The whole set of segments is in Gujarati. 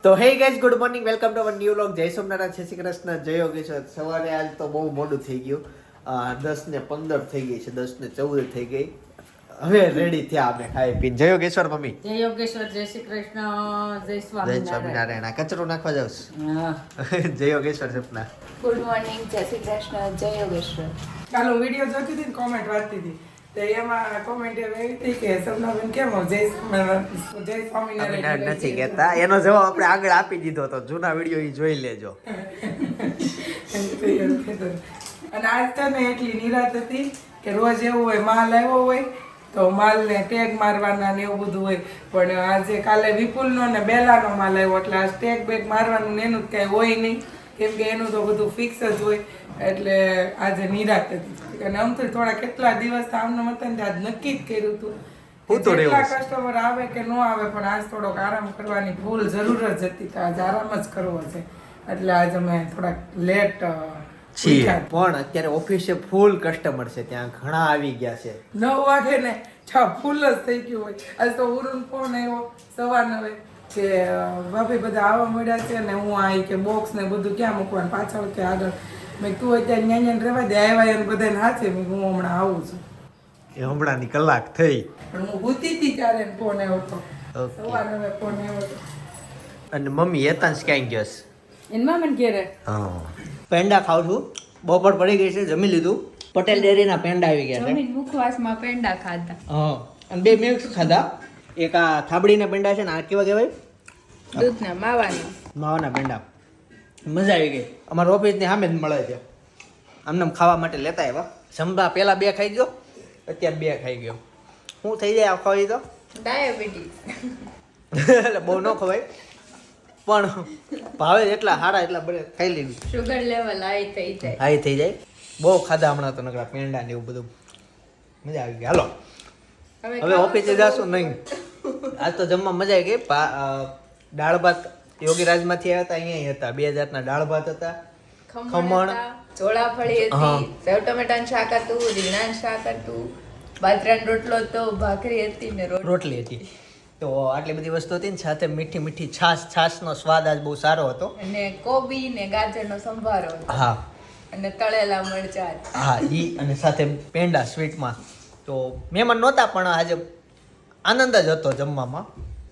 તો hey guys good morning welcome to our new vlog જય સોમનાથ જય શ્રી કૃષ્ણ જય યોગેશ્વર સવારે આજ તો બહુ મોડું થઈ ગયું 10:15 થઈ ગઈ છે 10:14 થઈ ગઈ હવે રેડી થયા અમે ખાઈ પીને જય યોગેશ્વર મમ્મી જય યોગેશ્વર જય શ્રી કૃષ્ણ જય સ્વામિનારાયણ કચરો નાખવા જાવ જય યોગેશ્વર સપના ગુડ મોર્નિંગ જય શ્રી કૃષ્ણ જય યોગેશ્વર કાલ હું વિડીયો જોતી હતી ને કોમેન્ટ વાંચતી હતી તો એમાં કોમેન્ટ એવી હતી કે સપનાબેન કેમ જય સ્વામિનારાયણ નથી કહેતા એનો જવાબ આપણે આગળ આપી દીધો હતો જૂના વિડીયો ઈ જોઈ લેજો અને આજ તો ને એટલી નિરાત હતી કે રોજ એવું હોય માલ આવ્યો હોય તો માલને ટેગ મારવાના ને એવું બધું હોય પણ આજે કાલે વિપુલનો ને બેલાનો માલ આવ્યો એટલે આ ટેગ બેગ મારવાનું ને એનું કઈ હોય નહીં કેમ કે એનું તો બધું ફિક્સ જ હોય એટલે આજે નિરાત હતી અને આમ તો થોડા કેટલા દિવસ આમને મતન આજ નક્કી જ કર્યું હતું કેટલા કસ્ટમર આવે કે ન આવે પણ આજ થોડોક આરામ કરવાની ફૂલ જરૂર જ હતી તો આજ આરામ જ કરવો છે એટલે આજે અમે થોડાક લેટ છીએ પણ અત્યારે ઓફિસે ફૂલ કસ્ટમર છે ત્યાં ઘણા આવી ગયા છે 9 વાગે ને ફૂલ જ થઈ ગયું હોય આજ તો ઉરુન ફોન આવ્યો સવાર 9 કે ભાભી બધા આવવા મળ્યા છે ને હું આવી કે બોક્સ ને બધું ક્યાં મૂકવાનું પાછળ કે આગળ મેં તું અત્યારે ન્યાન્યા રહેવા દે આવ્યા એને બધાને હાથે મેં હું હમણાં આવું છું એ હમણાંની કલાક થઈ પણ હું ભૂતી હતી ત્યારે ફોન આવ્યો હતો સવાર 9 ફોન આવ્યો હતો અને મમ્મી એતાંશ ક્યાં ગયો છે એનમાં મને ઘેરે હા પેંડા ખાવ છું બપોર પડી ગઈ છે જમી લીધું પટેલ ડેરીના પેંડા આવી ગયા છે જમીન મુખવાસમાં પેંડા ખાધા હા અને બે મિક્સ ખાધા એક આ થાબડીના પેંડા છે ને આ કેવા કહેવાય દૂધના માવાના માવાના પેંડા મજા આવી ગઈ અમારા ઓફિસની સામે જ મળે છે આમને ખાવા માટે લેતા આવ્યા જમવા પહેલા 2 ખાઈ ગયો અત્યારે 2 ખાઈ ગયો શું થઈ જાય આ ખાઈ તો ડાયાબિટીસ એટલે બહુ ન ખવાય પણ ભાવે એટલા સારા એટલા બધે ખાઈ લીધું શુગર લેવલ હાઈ થઈ જાય હાઈ થઈ જાય બહુ ખાધા હમણાં તો નકરા પેંડા ને એવું બધું મજા આવી ગઈ હાલો હવે ઓફિસે જાશું નહીં આજ તો જમવા મજા આવી ગઈ દાળ ભાત યોગીરાજમાંથી આવ્યા હતા અહીંયા હતા 2 જાતના દાળ ભાત હતા ખમણ ચોળાફળી હતી સેવ ટમેટાનું શાક હતું રીંગણાનું શાક હતું બાજરાનો રોટલો હતો ભાખરી હતી ને રોટલી હતી તો આટલી બધી વસ્તુ હતી ને સાથે મીઠી મીઠી છાશનો સ્વાદ આજ બહુ સારો હતો અને કોબી ને ગાજરનો સંભારો હતો હા અને તળેલા મરચાં હા ઈ અને સાથે પેંડા સ્વીટમાં તો મહેમાન નહોતા પણ આજે આનંદ જ હતો જમવામાં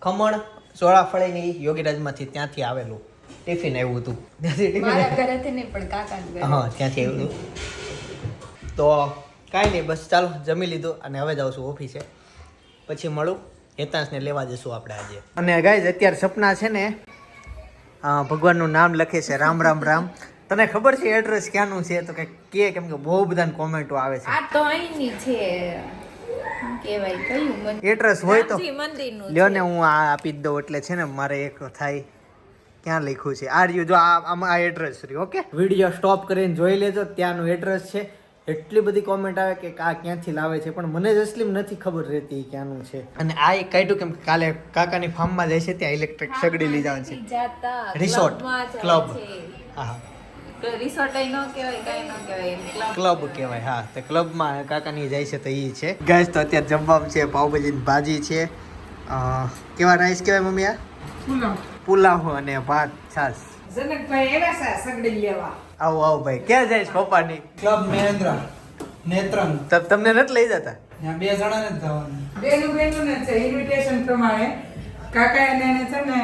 ખમણ ચોળાફળીની યોગીરાજમાંથી ત્યાંથી આવેલું ટિફિન આવ્યું હતું ત્યાંથી મારા ઘરેથી નહીં પણ કાકાના ઘરે હા ત્યાંથી આવ્યું હતું તો કાંઈ નહીં બસ ચાલો જમી લીધું અને હવે જાઉં છું ઓફિસે પછી મળું હેતાંશને લેવા જઈશું આપણે આજે અને ગાઈઝ અત્યારે સપના છે ને ભગવાનનું નામ લખે છે રામ રામ રામ તને ખબર છે એડ્રેસ ક્યાંનું છે તો કંઈક કે કેમ કે બહુ બધાને કોમેન્ટો આવે છે આ તો અહીંની છે કેવાય કયું એડ્રેસ હોય તો મંદિરનું લ્યો ને હું આ આપી જ દઉં એટલે છે ને મારે એક થાય ક્યાં લખ્યું છે આ રહ્યું જો આમાં આ એડ્રેસ રહ્યું ઓકે વિડીયો સ્ટોપ કરીને જોઈ લેજો ત્યાંનું એડ્રેસ છે એટલી બધી કોમેન્ટ આવે કે આ ક્યાંથી લાવે છે પણ મને જ અસલીમ નથી ખબર રહેતી ક્યાંનું છે અને આ એક કાઢ્યું કેમ કાલે કાકાની ફાર્મમાં જાય છે ત્યાં ઇલેક્ટ્રિક સગડી લઈ જવાનું છે રિસોર્ટ ક્લબ હા રિસોર્ટ ન કહેવાય કાંઈ ન કહેવાય ક્લબ કહેવાય હા તો ક્લબમાં કાકાની જાય છે તો એ છે ગાઈસ તો અત્યારે જમવામાં છે પાવભાજીની ભાજી છે કેવા રાઈસ કહેવાય મમ્મી આ પુલાવ અને ભાત છાશ જનકભાઈ એવા સગડી લેવા આવો આવો ભાઈ ક્યાં જાય પપ્પાની ક્લબ મહેન્દ્ર નેત્રંગ તમને નથી લઈ જતા ત્યાં 2 જણાને જ જવાનું બેનું ને છે ઇન્વિટેશન પ્રમાણે કાકા એને છે ને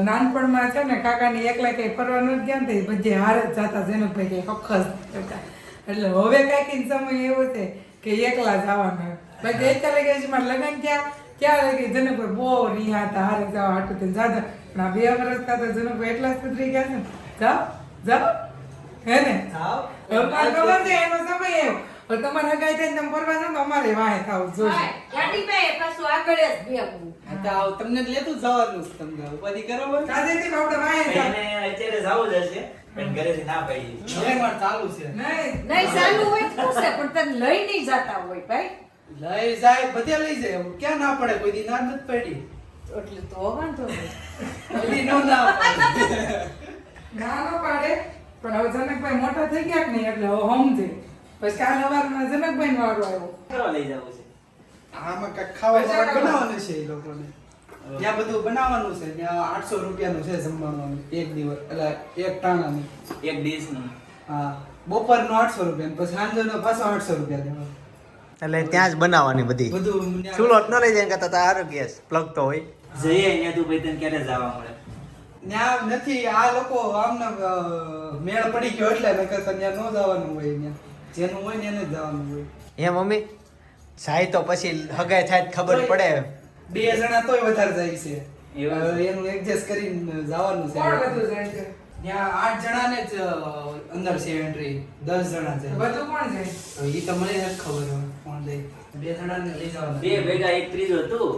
નાનપણમાં છે ને કાકાની એકલા કઈ ફરવા નથી ગયા ને બધી હારે જ જતા જનકભાઈ કઈ અખસ કરતા એટલે હવે કાંઈક સમય એવો છે કે એકલા જવાના બાકી અત્યારે કે મારા લગ્ન ક્યાં લઈ ગઈ જનકભાઈ બહુ રિહા હતા હારે જવા હાટું તે જાતા પણ આ 2 વર્ષ થતા જનકભાઈ એટલા જ સુધરી ગયા છે ને જાઓ હે ને ખબર છે એનો સમય એવો પણ તમારે હગાઈ થાય તમે ફરવા જાવ તો અમારે વાહે થાવું જોઈએ ગાડીમાં પાછું આગળ જ ભેગું તમને લેતું જવાનું છે તમને ઉપાધિ કરો બસ કાજેથી આપણે વાહે થાવ અત્યારે જાવું જ હશે પણ ઘરેથી ના પાડી હવે માર ચાલુ છે નહીં ચાલુ હોય તો છે પણ તને લઈ નહીં જતા હોય ભાઈ લઈ જાય બધે લઈ જાય ક્યાં ના પડે કોઈ દી ના નથી પડી એટલે તો વાંધો નહીં બધી નો ના પડે ના નો પાડે પણ હવે જનકભાઈ મોટા થઈ ગયા કે નહીં એટલે હવે સમજે પછી કાલ સવારમાં જનકભાઈ નો વારો આવ્યો કરવા લઈ જવું છે આમાં કાંઈક ખાવા બનાવવાનું છે એ લોકોને ત્યાં બધું બનાવવાનું છે. ત્યાં 800 રૂપિયાનું છે જમવાનું એક દિવસ, એટલે એક ટાણાનું. એક ડીશનું. હા, બપોરનું 800 રૂપિયા, પછી સાંજનો પાછો 800 રૂપિયા દેવા. એટલે ત્યાં જ બનાવવાની બધી બધું ત્યાં- ચૂલો ન લઈ જાય કરતા તો સારો ગેસ પ્લગ તો હોય. જઈએ અહીંયા તું ભાઈ તને ક્યારે જવા મળે? ત્યાં નથી, આ લોકો આમને મેળ પડી ગયો એટલે નકર તો ત્યાં ન જવાનું હોય. ત્યાં જેનું હોય ને એને જ જવાનું હોય. હે મમ્મી જાય તો પછી હગાઈ થાય તો ખબર પડે. 2 જણા તોય વધારે જાય છે. એવું છે. એનું એડજસ્ટ કરીને જવાનું છે. કોણ બધું જાય છે ત્યાં 8 જણાને જ અંદર છે એન્ટ્રી, 10 જણા છે. બધું કોણ જાય તો ઈ તો મને નથી ખબર હવે કોણ જાય. 2 જણાને લઈ જવાના. બે ભેગા એક ત્રીજો તું.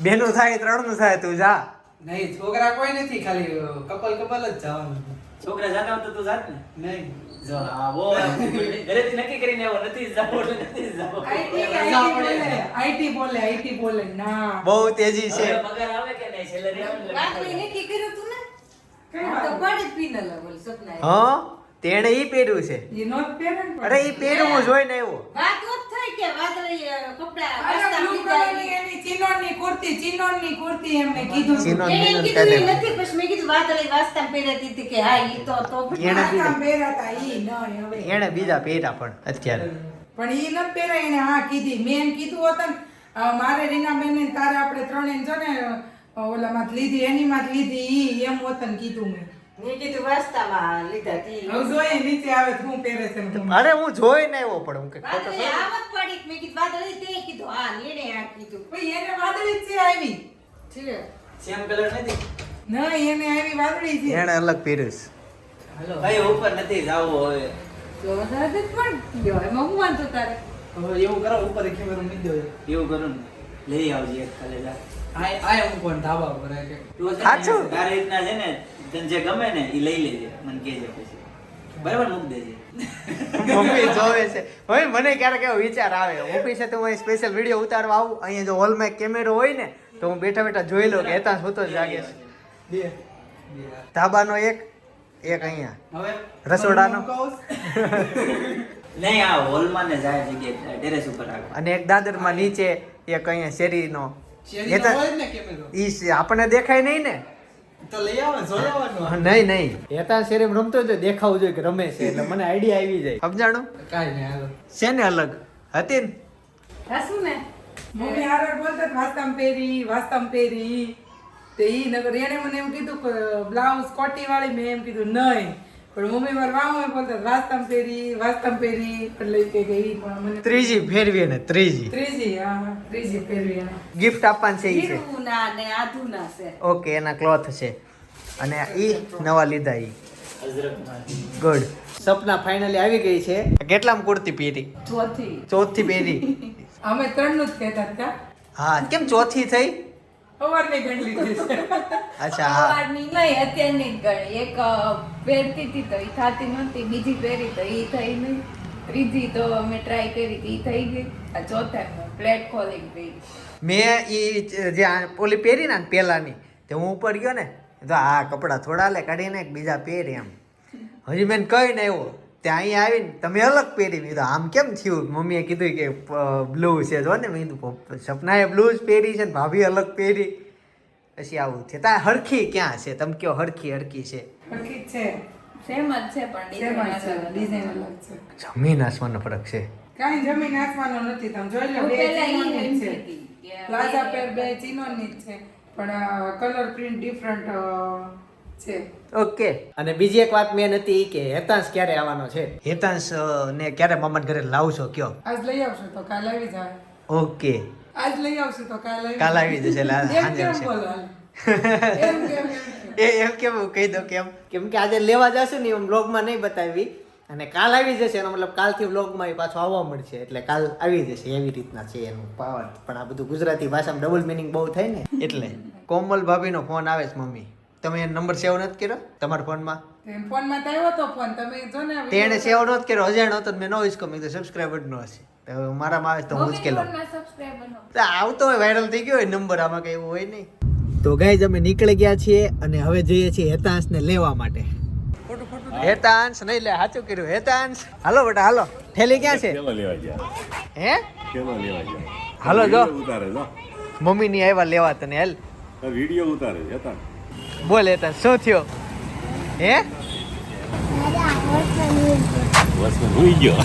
બેનું થાય 3 નું થાય તું જા. નહીં, છોકરા કોઈ નથી, ખાલી કપલ જ જવાનું. છોકરા જાતા હોય તો તું જાત ને. નહીં, જો આ બહુ ઘરેથી નક્કી કરીને આવ્યો નથી જવું એટલે નથી જવું. આઈટી બોલે ના બહુ તેજી છે. હવે પગાર આવે કે નહીં? સેલરી આવે ને રાત્રે એટલે નક્કી કર્યું તું ને કઈ આ તો વાત? પડે જ પીને બોલ સપના હા તેણે ઈ પહેર્યું છે. એ નોટ પહેરે ને પણ. અરે ઈ પહેરવું જોઈને આવ્યો. વાત જ થઈ કે વાદળી કપડા અરે રસ્તા blue બીજા colour ની એની ચિનોનની કુર્તી એમને કીધું ચિનો- એને એમ મિનન કીધું ઈ કાઢે. નથી પછી મેં કીધું વાદળી વાસ્તા પહેરતી હતી કે હા ઈ તો એને આસામ પહેર્યા હતા ઈ ન હવે એણે બીજા પહેર્યા પણ અત્યારે પણ ઈ ન પહેરાય, એને હા કીધી. મેં એમ કીધું હોત ને મારે રીનાબેન ને તારે આપણે ત્રણેય જો ને ઓલામાં લીધી, એની માં લીધી ઈ એમ હોત ને કીધું મેં. મેં કીધું વાસ્તામાં લીધા તી હવે જોઈએ નીચે આવે તો હું પહેરે છે ને. અરે હું જોઈને આવ્યો પણ હું કે ખોટો વાદળી આવત પડી મેં કીધું વાદળી તે કીધું હા એને આ કીધું ભાઈ એને વાદળી જ છે આવી. છે સેમ કલર નથી. નહીં, એને આવી વાદળી છે. એણે અલગ પહેર્યું છે. ભાઈ ઉપર નથી જાવું હવે. તો વધારે જ પણ ગયો એમાં હું વાંધો તારે હવે એવું કરો, ઉપર કેમેરો મૂકી દો. એવું કરું ને લઈ આવજે એક કાલે જા. આય હું પણ ધાબા પર આ કે તું છે ને, સાચું? તારી રીતના છે ને તને જે ગમે ને એ લઈ લેજે, મને કહેજે પછી. બરાબર મૂક દેજે. મમ્મી જોવે છે. હવે મને ક્યારેક એવો વિચાર આવે ઓફિસે તો હું સ્પેશિયલ વિડીયો ઉતારવા આવું, અહીંયા જો હોલમાં એક કેમેરો હોય ને તો હું બેઠા બેઠા જોઈ લઉં કે હેતાંશ હું તો જાગે છે. બે ધાબાનો એક અહીંયા હવે રસોડાનો. નહીં આ હોલમાં ને જાય જગ્યાએ ટેરેસ ઉપર આગળ. અને એક દાદરમાં નીચે એક અહીંયા શેરીનો. શેરીનો હેતાંશ- હોય ને કેમેરો આપણને દેખાય નહીં ને. તો લઈ આવો, જોઈ આવવાનું. નહીં હેતાંશ શેરીમાં રમતો હોય તો દેખાવું જોઈએ કે રમે છે એટલે મને આઈડિયા આવી જાય. સમજાણું? કાંઈ નહીં, હાલો. છે ને અલગ હતી ને હસું ને મમ્મી હારે બોલતા વાસ્તામ પહેરી તે ઈ નગર એને મને એમ કીધું કે બ્લાઉઝ કોટી વાળી, મેં એમ કીધું નહીં, પણ મમ્મી મારા વામો બોલતા વાસ્તામ પહેરી એટલે ઈ કે ઈ પણ મને ત્રીજી ફેરવી ને ત્રીજી ત્રીજી, હા ત્રીજી પહેરવી એને. ગિફ્ટ આપવાની છે ઈ છે. હીરું ના ને આધુના છે ઓકે એના ક્લોથ છે અને ઈ નવા લીધા ઈ અજરકમાં. ગુડ. સપના ફાઇનલી આવી ગઈ છે. કેટલામ કુર્તી પહેરી? ચોથી પહેરી. અમે ત્રણનું જ કહેતા હતા. હા કેમ ચોથી થઈ? સવારની ગણ લીધી છે. અચ્છા હા સવારની નહીં, અત્યારની જ ગણી. એક પહેરતી હતી તો ઈ થાતી નહોતી, બીજી પહેરી તો ઈ થઈ નહીં, ત્રીજી તો અમે ટ્રાય કરી તો ઈ થઈ ગઈ, આ ચોથામાં પ્લેટ ખોલીને પહેરી. મેં ઈ જે ઓલી પહેરી ને પેલાની તે હું ઉપર ગયો ને તો આ કપડાં થોડા લે કાઢીને એક બીજા પહેરી એમ. હજી મેં કઈ ને આવ્યો ત્યાં અહીંયા આવીને તમે અલગ પહેરી. મેં કીધું આમ કેમ થયું? મમ્મીએ કીધું કે બ્લુ છે જો ને. મેં કીધું સપનાએ બ્લુ જ પહેરી છે ને ભાભી અલગ પહેરી, પછી આવું છે. ત્યાં હરખી ક્યાં છે? તમે કયો હરખી છે. હરખી જ છે. સેમ જ છે પણ સેમ જ છે, design ડિઝાઇન અલગ. અલગ છે. જમીન આસમાનનો ફરક છે. કાંઈ જમીન આસમાનનો નથી. તમે જોઈ લો, હું બે પહેલા ઈ ચિનોની એમ જ છે. કહેતી કે પ્લાઝા પેર બે ચિનોની જ છે, પણ કલર પ્રિન્ટ ડિફરન્ટ છે. ઓકે. અને બીજી એક વાત મેન હતી કે હેતાંશ ક્યારે આવવાનો છે? હેતાંશ ને ક્યારે મામાના ઘરે લાવશો કયો? આજ લઈ આવશો તો કાલ આવી જાય. ઓકે આજ લઈ આવશો તો કાલ કાલ આવી જશે એટલે એમ સાંજે કેમ આવશે. બોલો? એમ કેમ? એમ કેમ કહી દો કેમ કે આજે લેવા જશે ને એમ બ્લોગમાં નહીં બતાવી અને કાલ આવી જશે એનો મતલબ કાલથી બ્લોગમાં પાછો આવવા મળશે એટલે કાલ આવી જશે એવી રીતના છે એનું પાવર. પણ આ બધું ગુજરાતી ભાષામાં ડબલ મિનિંગ બહુ થાય ને એટલે. કોમલ ભાભીનો ફોન આવે છે મમ્મી. તમે એ નંબર સેવ નથી કર્યો તમારા ફોનમાં? એમ ફોનમાં તો આવ્યો તો ફોન, તમે જો ને તેણે સેવ નહોતો કર્યો, અજાણ્યો હતો મેં નો યુઝ કર્યો. મેં કીધું સબસ્ક્રાઈબર નો હશે તો મારામાં આવે તો હું જ કેલો. મમ્મીના subscriber નો. તો આવતો હોય વાયરલ થઈ ગયો હોય નંબર, આમાં કઈ એવું હોય નહીં. તો ગાઈઝ અમે નીકળી ગયા છીએ અને હવે જઈએ છીએ હેતાંશને લેવા માટે. હેતાંશ નહીં લે, સાચું કર્યું હેતાંશ. હાલો બેટા હાલો. થેલી ક્યાં છે? કેમાં લેવા ગયા? હે કેમાં લેવા ગયા? હાલો જો ઉતારે જો. મમ્મી ની આવ્યા લેવા તને. હેલ વિડીયો ઉતારે છે હતા બોલ એતા શું થયો હે વર્ષમાં હોઈ ગયો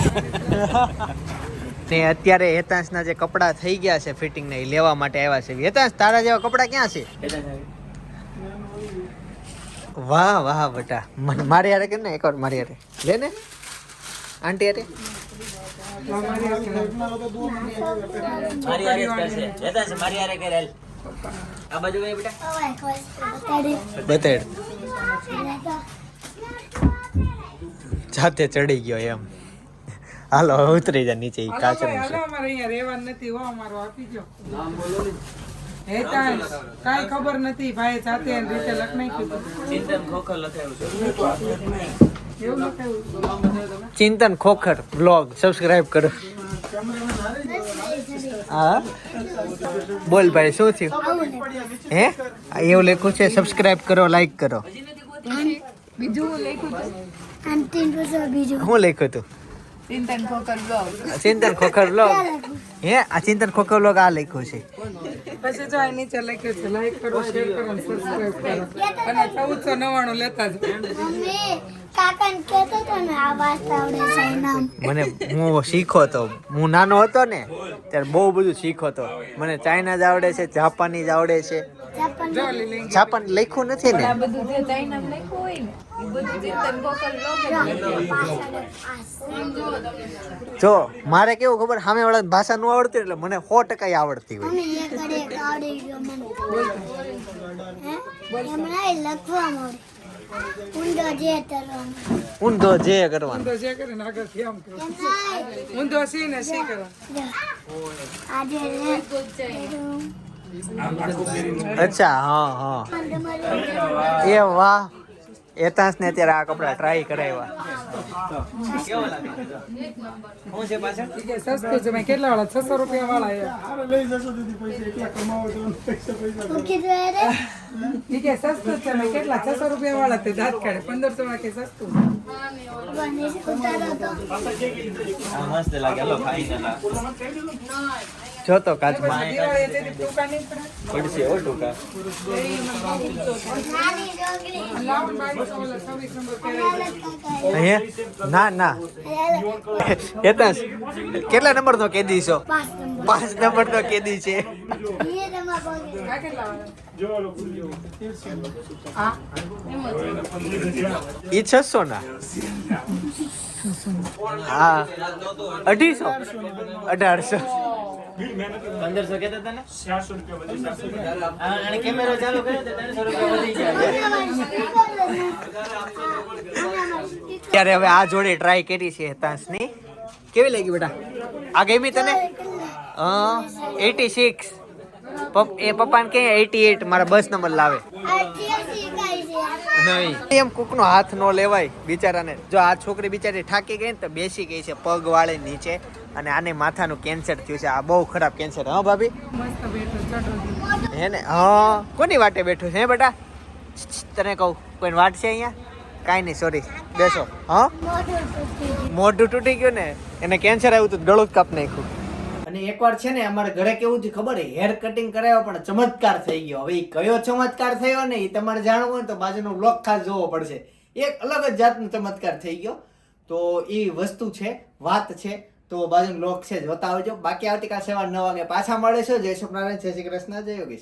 તે અત્યારે હેતાંશના જે કપડાં થઈ ગયા છે ફિટિંગ ને એ લેવા માટે આવ્યા છે હેતાંશ તારા જેવા કપડાં ક્યાં છે વાહ વાહ બેટા મને મારી યારે કે ને એકવાર મારી યારે લે ને આંટી યારે મારી હારે જ કરશે જતા છે મારી હારે કરે હાલ. આ બાજુ ભાઈ બેટા બતાડ જાતે ચડી ગયો એમ હાલો હવે ઉતરી જા નીચે ઈ હાલો કાચનું ભાઈ, છે હાલો, અમારે અહીંયા રહેવાનું નથી હો, અમારું આપી દો. હેતાંશ, કાંઈ ખબર નથી ભાઈ જાતે એની રીતે લખ નાખ્યું હતું. ચિંતન ખોખર લખાયું છે એવું લખાયું? ચિંતન ખોખર બ્લોગ સબસ્ક્રાઇબ કરો હા બોલ ભાઈ શું થયું હે આ એવું લખ્યું છે સબસ્ક્રાઇબ કરો લાઈક કરો બીજું હું લખ્યું હતું શું લખ્યું હતું ચિંતન ખોખર બ્લોગ. ચિંતન ખોખર બ્લોગ હે આ ચિંતન ખોખર બ્લોગ આ લખ્યું છે પછી જો આ નીચે લખ્યું છે લાઈક કરો શેર કરો અને સબસ્ક્રાઇબ કરો અને 1499 લેતા જ મને હું શીખો તો હું નાનો હતો ને ત્યારે બહુ બધું શીખો તો મને ચાઇનાઝ આવડે છે જાપાનીઝ આવડે છે જો લીલી જાપાન લખ્યું નથી ને આ બધું જે ચાઇનામાં લખ્યું હોય ને એ બધું ચિંતન ખોખર બ્લોગ જ લખ્યું. જો મારે કેવું ખબર સામે વાળા ભાષા નું આવડતી એટલે મને 100% આવડતી હોય ઊંધો જે કરવાનું ઊંધો જે કરે ને આગળથી આમ કરો ઊંધો સી ને સી કરો અચ્છા હા હા એ વાહ એતાંશ ને અત્યારે આ કપડા ટ્રાય કરાવ્યા કેવો લાગે હું છે પાછળ ઈ કે સસ્તું છે મેં કેટલા વાળા 600 રૂપિયા વાળા ઈ કે સસ્તું છે મેં કેટલા 600 રૂપિયા વાળા તે દાંત કાઢે 1500 વાળા કે સસ્તું આ મસ્ત લાગે લો ફાઈનલ જો તો કાચમાં દિવાળી હતી ટૂંકા નહીં પડે પડશે હો ટૂંકા લાવણ બાઈ તો ઓલા 26 નંબર પહેરાવી અહીંયા ના ના એતાંશ કેટલા નંબર નો કેદી છો 5 નંબર નો કેદી છે આ કેટલા વાળા આ ઈ 600 ના હા 1800 1500 કહેતા હતા ને 400 રૂપિયા અને કેમેરો ચાલુ કર્યો તો 300 રૂપિયા વધી ગયા ત્યારે હવે આ જોડે ટ્રાય કરી છે હેતાંશની કેવી લાગી બેટા આ ગમી તને 86 એ પપ્પાને કે 88 મારા બસ નંબર લાવે નહીં એમ કોકનો હાથ નો લેવાય બિચારાને જો આ છોકરી બિચારી થાકી ગઈ ને તો બેસી ગઈ છે પગ વાળે નીચે અને આને માથાનું કેન્સર થયું છે આ બહુ ખરાબ કેન્સર હા ભાભી મસ્ત બેઠો ચડો હે ને હા કોની વાટે બેઠું છે હે બેટા તને કહું કોઈ વાટ છે અહીંયા કાંઈ નહીં સોરી બેસો હા મોઢું તૂટી ગયું ને એને કેન્સર આવ્યું તો ગળું જ કાપ નાખ્યું અને એકવાર છે ને અમારે ઘરે કેવું થયું ખબર હેર કટિંગ કરાવ્યો પણ ચમત્કાર થઈ ગયો હવે એ કયો ચમત્કાર થયો ને એ તમારે જાણવું હોય તો બાજુનો બ્લોગ ખાસ જોવો પડશે એક અલગ જ જાતનો ચમત્કાર થઈ ગયો તો એ વસ્તુ છે વાત છે તો બાજુનો બ્લોગ છે જોતા આવજો બાકી આવતીકાલ સવાર 9 વાગે પાછા મળે છે જય સ્વપ્નારાયણ જય શ્રી કૃષ્ણ જય યોગેશ્વર